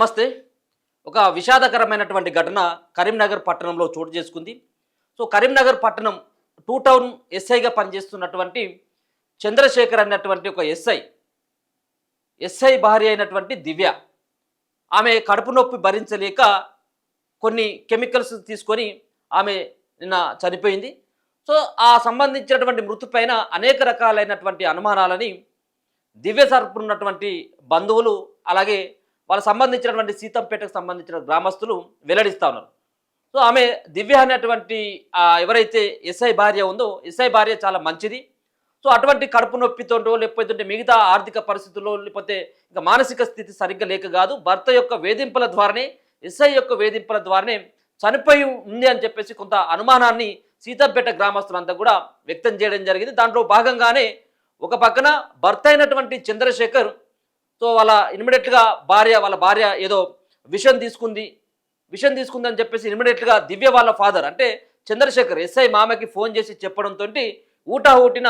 నమస్తే. ఒక విషాదకరమైనటువంటి ఘటన కరీంనగర్ పట్టణంలో చోటు చేసుకుంది. కరీంనగర్ పట్టణం టూ టౌన్ ఎస్ఐగా పనిచేస్తున్నటువంటి చంద్రశేఖర్ అన్నటువంటి ఒక ఎస్ఐ భార్య అయినటువంటి దివ్య. ఆమె కడుపు నొప్పి భరించలేక కొన్ని కెమికల్స్ తీసుకొని ఆమె నిన్న చనిపోయింది. ఆ సంబంధించినటువంటి మృతి పైన అనేక రకాలైనటువంటి అనుమానాలని దివ్య తరపునటువంటి బంధువులు, అలాగే వాళ్ళకు సంబంధించినటువంటి సీతంపేటకు సంబంధించిన గ్రామస్తులు వెల్లడిస్తూ ఉన్నారు. ఆమె దివ్య అనేటువంటి ఎవరైతే ఎస్ఐ భార్య ఉందో, ఎస్ఐ భార్య చాలా మంచిది. అటువంటి కడుపు నొప్పితోటో లేకపోతే మిగతా ఆర్థిక పరిస్థితుల్లో లేకపోతే ఇంకా మానసిక స్థితి సరిగ్గా లేక కాదు, భర్త యొక్క వేధింపుల ద్వారానే, ఎస్ఐ యొక్క వేధింపుల ద్వారానే చనిపోయి ఉంది అని చెప్పేసి కొంత అనుమానాన్ని సీతంపేట గ్రామస్తులంతా కూడా వ్యక్తం చేయడం జరిగింది. దాంట్లో భాగంగానే ఒక పక్కన భర్త అయినటువంటి చంద్రశేఖర్ ఇమీడియట్గా వాళ్ళ భార్య ఏదో విషం తీసుకుందని చెప్పేసి ఇమీడియట్గా దివ్య వాళ్ళ ఫాదర్ అంటే చంద్రశేఖర్ ఎస్ఐ మామకి ఫోన్ చేసి చెప్పడంతో ఊటాహూటిన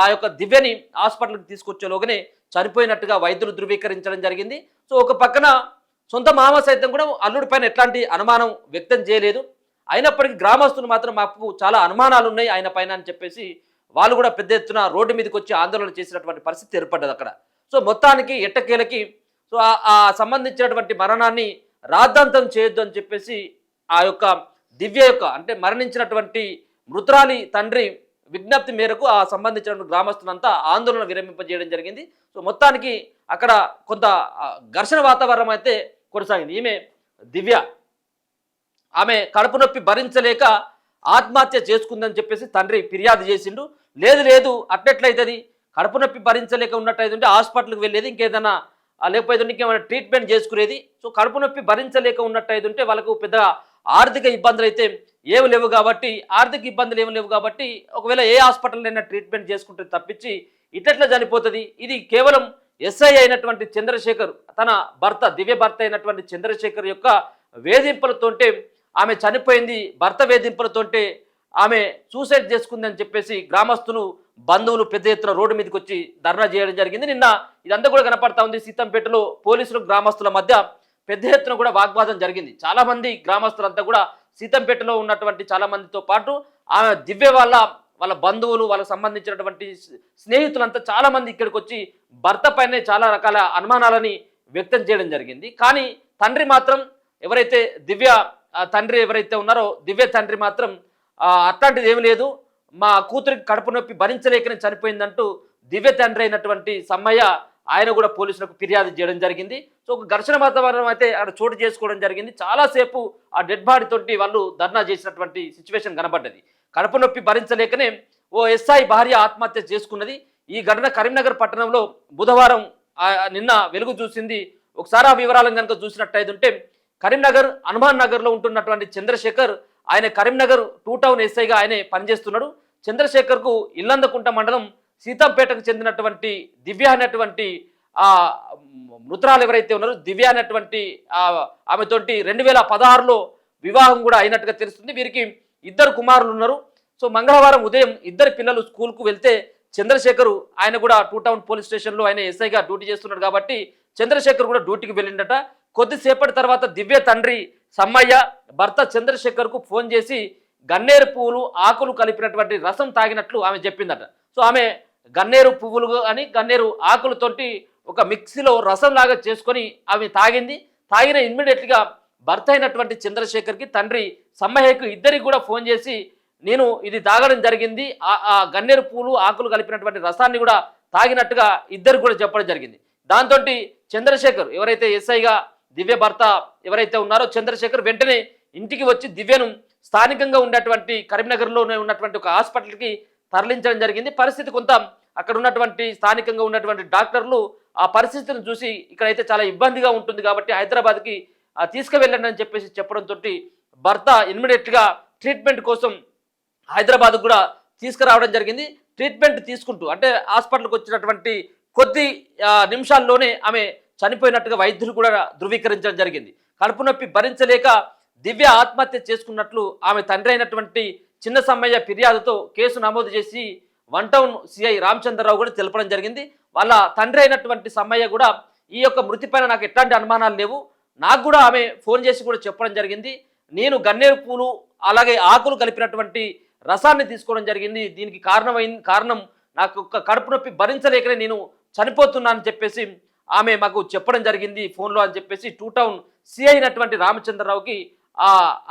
ఆ యొక్క దివ్యని హాస్పిటల్కి తీసుకొచ్చేలోగానే చనిపోయినట్టుగా వైద్యులు ధృవీకరించడం జరిగింది. ఒక పక్కన సొంత మామ సైతం కూడా అల్లుడి పైన ఎట్లాంటి అనుమానం వ్యక్తం చేయలేదు. అయినప్పటికీ గ్రామస్తులు మాత్రం మాకు చాలా అనుమానాలు ఉన్నాయి ఆయన పైన అని చెప్పేసి వాళ్ళు కూడా పెద్ద ఎత్తున రోడ్డు మీదకి వచ్చి ఆందోళన చేసినటువంటి పరిస్థితి ఏర్పడ్డది అక్కడ. మొత్తానికి ఎట్టకేలకి ఆ సంబంధించినటువంటి మరణాన్ని రాద్ధాంతం చేయొద్దు అని చెప్పేసి ఆ యొక్క దివ్య యొక్క అంటే మరణించినటువంటి మృతురాలి తండ్రి విజ్ఞప్తి మేరకు ఆ సంబంధించిన గ్రామస్తులంతా ఆందోళన విరమింపజేయడం జరిగింది. మొత్తానికి అక్కడ కొంత ఘర్షణ వాతావరణం అయితే కొనసాగింది. ఈమె దివ్య ఆమె కడుపు నొప్పి భరించలేక ఆత్మహత్య చేసుకుందని చెప్పేసి తండ్రి ఫిర్యాదు చేసిండు. లేదు అట్లెట్లయితుంది, కడుపు నొప్పి భరించలేక ఉన్నట్టయితే హాస్పిటల్కి వెళ్ళేది, ఇంకేదైనా లేకపోతే ఇంకేమైనా ట్రీట్మెంట్ చేసుకునేది. కడుపు నొప్పి భరించలేక ఉన్నట్టయితే వాళ్ళకు పెద్ద ఆర్థిక ఇబ్బందులు అయితే ఏమి లేవు కాబట్టి ఒకవేళ ఏ హాస్పిటల్ ట్రీట్మెంట్ చేసుకుంటే తప్పించి ఇట్లా చనిపోతుంది. ఇది కేవలం ఎస్ఐ అయినటువంటి చంద్రశేఖర్ తన భర్త దివ్య భర్త అయినటువంటి చంద్రశేఖర్ యొక్క వేధింపులతోటే ఆమె చనిపోయింది, భర్త వేధింపులతోటే ఆమె సూసైడ్ చేసుకుందని చెప్పేసి గ్రామస్తులు బంధువులు పెద్ద ఎత్తున రోడ్డు మీదకి వచ్చి ధర్నా చేయడం జరిగింది. నిన్న ఇదంతా కూడా కనపడతా ఉంది. సీతంపేటలో పోలీసులు గ్రామస్తుల మధ్య పెద్ద ఎత్తున కూడా వాగ్వాదం జరిగింది. చాలా మంది గ్రామస్తులంతా కూడా సీతంపేటలో ఉన్నటువంటి చాలా మందితో పాటు ఆమె దివ్య వాళ్ళ బంధువులు, వాళ్ళకు సంబంధించినటువంటి స్నేహితులంతా చాలా మంది ఇక్కడికి వచ్చి భర్త పైనే చాలా రకాల అనుమానాలని వ్యక్తం చేయడం జరిగింది. కానీ తండ్రి మాత్రం ఎవరైతే దివ్య తండ్రి ఎవరైతే ఉన్నారో దివ్య తండ్రి మాత్రం అట్లాంటిది ఏమి లేదు, మా కూతురికి కడుపు నొప్పి భరించలేకనే చనిపోయిందంటూ దివ్య తండ్రి అయినటువంటి సమ్మయ్య ఆయన కూడా పోలీసులకు ఫిర్యాదు చేయడం జరిగింది. ఒక ఘర్షణ వాతావరణం అయితే అక్కడ చోటు చేసుకోవడం జరిగింది. చాలాసేపు ఆ డెడ్ బాడీ తోటి వాళ్ళు ధర్నా చేసినటువంటి సిచ్యువేషన్ కనబడ్డది. కడుపు నొప్పి భరించలేకనే ఓ ఎస్ఐ భార్య ఆత్మహత్య చేసుకున్నది. ఈ ఘటన కరీంనగర్ పట్టణంలో బుధవారం నిన్న వెలుగు చూసింది. ఒకసారి ఆ వివరాలను కనుక చూసినట్టయితే కరీంనగర్ హనుమాన్ నగర్లో ఉంటున్నటువంటి చంద్రశేఖర్ ఆయన కరీంనగర్ టూ టౌన్ ఎస్ఐగా ఆయనే పనిచేస్తున్నాడు. చంద్రశేఖర్కు ఇల్లందకుంట మండలం సీతంపేటకు చెందినటువంటి దివ్య అనేటువంటి మృతురాలు ఎవరైతే ఉన్నారో దివ్య అనేటువంటి ఆమెతోటి 2016లో వివాహం కూడా అయినట్టుగా తెలుస్తుంది. వీరికి 2 కుమారులు ఉన్నారు. మంగళవారం ఉదయం 2 పిల్లలు స్కూల్కు వెళ్తే చంద్రశేఖర్ ఆయన కూడా టూ టౌన్ పోలీస్ స్టేషన్లో ఆయన ఎస్ఐగా డ్యూటీ చేస్తున్నాడు కాబట్టి చంద్రశేఖర్ కూడా డ్యూటీకి వెళ్ళిండట. కొద్దిసేపటి తర్వాత దివ్య తండ్రి సమ్మయ్య భర్త చంద్రశేఖర్కు ఫోన్ చేసి గన్నేరు పువ్వులు ఆకులు కలిపినటువంటి రసం తాగినట్లు ఆమె చెప్పిందట. ఆమె గన్నేరు పువ్వులు అని గన్నేరు ఆకులతోటి ఒక మిక్సీలో రసం లాగా చేసుకొని ఆమె తాగిన ఇమ్మీడియట్గా భర్త అయినటువంటి చంద్రశేఖర్కి తండ్రి సమ్మయ్యకు ఇద్దరికి కూడా ఫోన్ చేసి నేను ఇది తాగడం జరిగింది, ఆ గన్నేరు పువ్వులు ఆకులు కలిపినటువంటి రసాన్ని కూడా తాగినట్టుగా ఇద్దరికి కూడా చెప్పడం జరిగింది. దాంతో చంద్రశేఖర్ ఎవరైతే ఎస్ఐగా దివ్య భర్త ఎవరైతే ఉన్నారో చంద్రశేఖర్ వెంటనే ఇంటికి వచ్చి దివ్యను స్థానికంగా ఉన్నటువంటి కరీంనగర్లోనే ఉన్నటువంటి ఒక హాస్పిటల్కి తరలించడం జరిగింది. పరిస్థితి కొంత అక్కడ ఉన్నటువంటి స్థానికంగా ఉన్నటువంటి డాక్టర్లు ఆ పరిస్థితిని చూసి ఇక్కడైతే చాలా ఇబ్బందిగా ఉంటుంది కాబట్టి హైదరాబాద్కి తీసుకువెళ్ళండి అని చెప్పేసి చెప్పడంతో భర్త ఇమ్మీడియట్గా ట్రీట్మెంట్ కోసం హైదరాబాద్ కూడా తీసుకురావడం జరిగింది. ట్రీట్మెంట్ తీసుకుంటూ అంటే హాస్పిటల్కి వచ్చినటువంటి కొద్ది నిమిషాల్లోనే ఆమె చనిపోయినట్టుగా వైద్యులు కూడా ధృవీకరించడం జరిగింది. కడుపు నొప్పి భరించలేక దివ్య ఆత్మహత్య చేసుకున్నట్లు ఆమె తండ్రి అయినటువంటి చిన్న సమ్మయ్య ఫిర్యాదుతో కేసు నమోదు చేసి 1 టౌన్ సిఐ రామచంద్రరావు కూడా తెలపడం జరిగింది. వాళ్ళ తండ్రి అయినటువంటి సమ్మయ్య కూడా ఈ యొక్క మృతి పైన నాకు ఎట్లాంటి అనుమానాలు లేవు, నాకు కూడా ఆమె ఫోన్ చేసి కూడా చెప్పడం జరిగింది. నేను గన్నేరు పూలు అలాగే ఆకులు కలిపినటువంటి రసాన్ని తీసుకోవడం జరిగింది. దీనికి కారణం నాకు కడుపు నొప్పి భరించలేకనే నేను చనిపోతున్నానని చెప్పేసి ఆమె మాకు చెప్పడం జరిగింది ఫోన్లో అని చెప్పేసి టూ టౌన్ సిఐ అయినటువంటి రామచంద్రరావుకి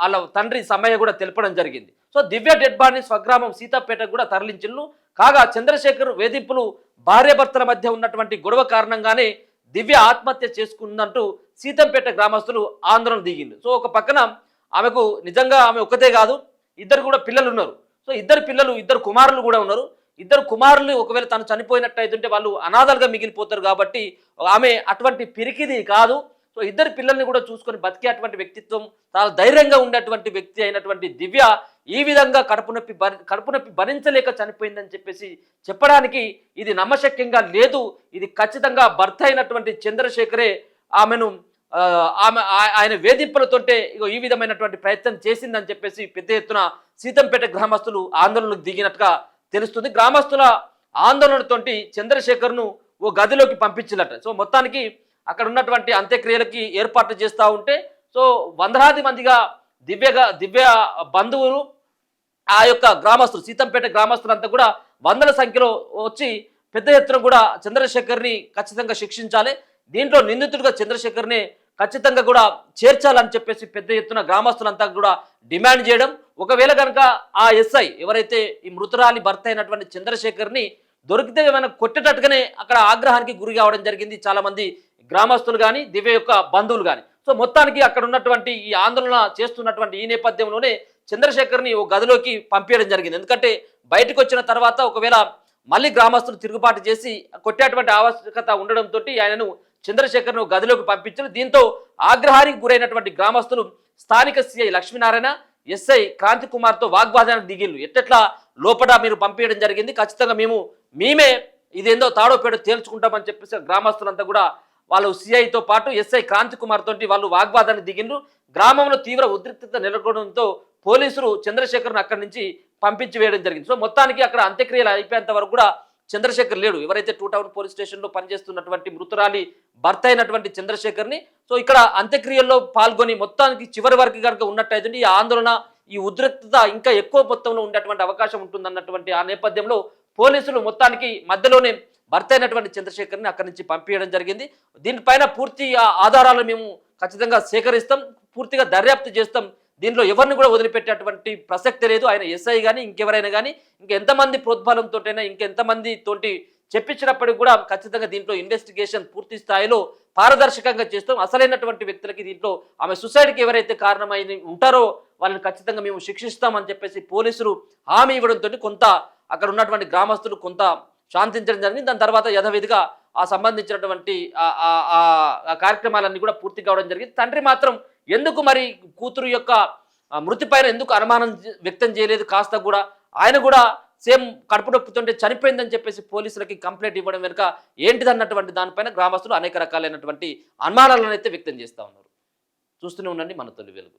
వాళ్ళ తండ్రి సమయ కూడా తెలపడం జరిగింది. సో దివ్య డెడ్ బాడీని స్వగ్రామం సీతాపేటకు కూడా తరలించిల్లు. కాగా చంద్రశేఖర్ వేధింపులు భార్యాభర్తల మధ్య ఉన్నటువంటి గొడవ కారణంగానే దివ్య ఆత్మహత్య చేసుకుందంటూ సీతంపేట గ్రామస్తులు ఆందోళన దిగింది. సో ఒక పక్కన ఆమెకు నిజంగా ఆమె ఒక్కతే కాదు, ఇద్దరు కూడా పిల్లలు ఉన్నారు. సో ఇద్దరు కుమారులు కూడా ఉన్నారు. ఇద్దరు కుమారులు ఒకవేళ తను చనిపోయినట్టయితుంటే వాళ్ళు అనాథలుగా మిగిలిపోతారు. కాబట్టి ఆమె అటువంటి పిరికిది కాదు. సో ఇద్దరు పిల్లల్ని కూడా చూసుకొని బతికే అటువంటి వ్యక్తిత్వం, చాలా ధైర్యంగా ఉండేటువంటి వ్యక్తి అయినటువంటి దివ్య ఈ విధంగా కడుపు నొప్పి భరించలేక చనిపోయిందని చెప్పేసి చెప్పడానికి ఇది నమ్మశక్యంగా లేదు. ఇది ఖచ్చితంగా భర్త అయినటువంటి చంద్రశేఖరే ఆమెను ఆయన వేధింపులతోటే ఈ విధమైనటువంటి ప్రయత్నం చేసిందని చెప్పేసి పెద్ద ఎత్తున సీతంపేట గ్రామస్తులు ఆందోళనకు దిగినట్టుగా తెలుస్తుంది. గ్రామస్తుల ఆందోళనతోటి చంద్రశేఖర్ను ఓ గదిలోకి పంపించినట్టు. సో మొత్తానికి అక్కడ ఉన్నటువంటి అంత్యక్రియలకి ఏర్పాట్లు చేస్తూ ఉంటే సో వందలాది మందిగా దివ్య బంధువులు ఆ యొక్క గ్రామస్తులు సీతంపేట గ్రామస్తులంతా కూడా వందల సంఖ్యలో వచ్చి పెద్ద ఎత్తున కూడా చంద్రశేఖర్ని ఖచ్చితంగా శిక్షించాలి, దీంట్లో నిందితుడిగా చంద్రశేఖర్ని ఖచ్చితంగా కూడా చేర్చాలని చెప్పేసి పెద్ద ఎత్తున గ్రామస్తులంతా కూడా డిమాండ్ చేయడం. ఒకవేళ కనుక ఆ ఎస్ఐ ఎవరైతే ఈ మృతురాలి భర్త అయినటువంటి చంద్రశేఖర్ని దొరికితే ఏమైనా కొట్టేటట్టుగానే అక్కడ ఆగ్రహానికి గురి కావడం జరిగింది చాలా మంది గ్రామస్తులు కానీ దివ్య యొక్క బంధువులు కానీ. సో మొత్తానికి అక్కడ ఉన్నటువంటి ఈ ఆందోళన చేస్తున్నటువంటి ఈ నేపథ్యంలోనే చంద్రశేఖర్ని ఓ గదిలోకి పంపించడం జరిగింది. ఎందుకంటే బయటకు వచ్చిన తర్వాత ఒకవేళ మళ్ళీ గ్రామస్తులు తిరుగుబాటు చేసి కొట్టేటువంటి ఆవశ్యకత ఉండడంతో ఆయనను చంద్రశేఖర్ను గదిలోకి పంపించారు. దీంతో ఆగ్రహానికి గురైనటువంటి గ్రామస్తులు స్థానిక సిఐ లక్ష్మీనారాయణ, ఎస్ఐ క్రాంతి కుమార్తో వాగ్వాదానికి దిగిళ్ళు. ఎట్లా లోపల మీరు పంపించడం జరిగింది, ఖచ్చితంగా మేమే ఇదేందో తాడో పేడో తేల్చుకుంటామని చెప్పేసి గ్రామస్తులంతా కూడా వాళ్ళు సిఐతో పాటు ఎస్ఐ క్రాంతి కుమార్ తోటి వాళ్ళు వాగ్వాదానికి దిగిండ్రు. గ్రామంలో తీవ్ర ఉద్రిక్తత నెలకొనడంతో పోలీసులు చంద్రశేఖర్ను అక్కడి నుంచి పంపించి వేయడం జరిగింది. సో మొత్తానికి అక్కడ అంత్యక్రియలు అయిపోయేంత వరకు కూడా చంద్రశేఖర్ లేడు. ఎవరైతే టూ టౌన్ పోలీస్ స్టేషన్లో పనిచేస్తున్నటువంటి మృతురాలి భర్త అయినటువంటి చంద్రశేఖర్ని సో ఇక్కడ అంత్యక్రియల్లో పాల్గొని మొత్తానికి చివరి వరకు కనుక ఉన్నట్టయితే ఈ ఆందోళన ఈ ఉద్రిక్తత ఇంకా ఎక్కువ మొత్తంలో ఉండేటువంటి అవకాశం ఉంటుందన్నటువంటి ఆ నేపథ్యంలో పోలీసులు మొత్తానికి మధ్యలోనే భర్త అయినటువంటి చంద్రశేఖర్ని అక్కడి నుంచి పంపించడం జరిగింది. దీనిపైన పూర్తి ఆధారాలు మేము ఖచ్చితంగా సేకరిస్తాం, పూర్తిగా దర్యాప్తు చేస్తాం. దీంట్లో ఎవరిని కూడా వదిలిపెట్టేటువంటి ప్రసక్తి లేదు. ఆయన ఎస్ఐ కానీ ఇంకెవరైనా కానీ ఇంకెంతమంది ప్రోద్బలంతోటైనా ఇంకెంతమంది తోటి చెప్పించినప్పటికీ కూడా ఖచ్చితంగా దీంట్లో ఇన్వెస్టిగేషన్ పూర్తి స్థాయిలో పారదర్శకంగా చేస్తాం. అసలైనటువంటి వ్యక్తులకి దీంట్లో ఆమె సుసైడ్కి ఎవరైతే కారణమైన ఉంటారో వాళ్ళని ఖచ్చితంగా మేము శిక్షిస్తామని చెప్పేసి పోలీసులు హామీ ఇవ్వడంతో కొంత అక్కడ ఉన్నటువంటి గ్రామస్తులు కొంత శాంతించడం జరిగింది. దాని తర్వాత యథావిధిగా ఆ సంబంధించినటువంటి కార్యక్రమాలన్నీ కూడా పూర్తి కావడం జరిగింది. తండ్రి మాత్రం ఎందుకు మరి కూతురు యొక్క మృతి పైన ఎందుకు అనుమానం వ్యక్తం చేయలేదు, కాస్త కూడా ఆయన కూడా సేమ్ కడుపు నొప్పుతుంటే చనిపోయిందని చెప్పేసి పోలీసులకి కంప్లైంట్ ఇవ్వడం వెనుక ఏంటిదన్నటువంటి దానిపైన గ్రామస్తులు అనేక రకాలైనటువంటి అనుమానాలను అయితే వ్యక్తం చేస్తూ ఉన్నారు. చూస్తూనే ఉండండి మన తొలి వెలుగు.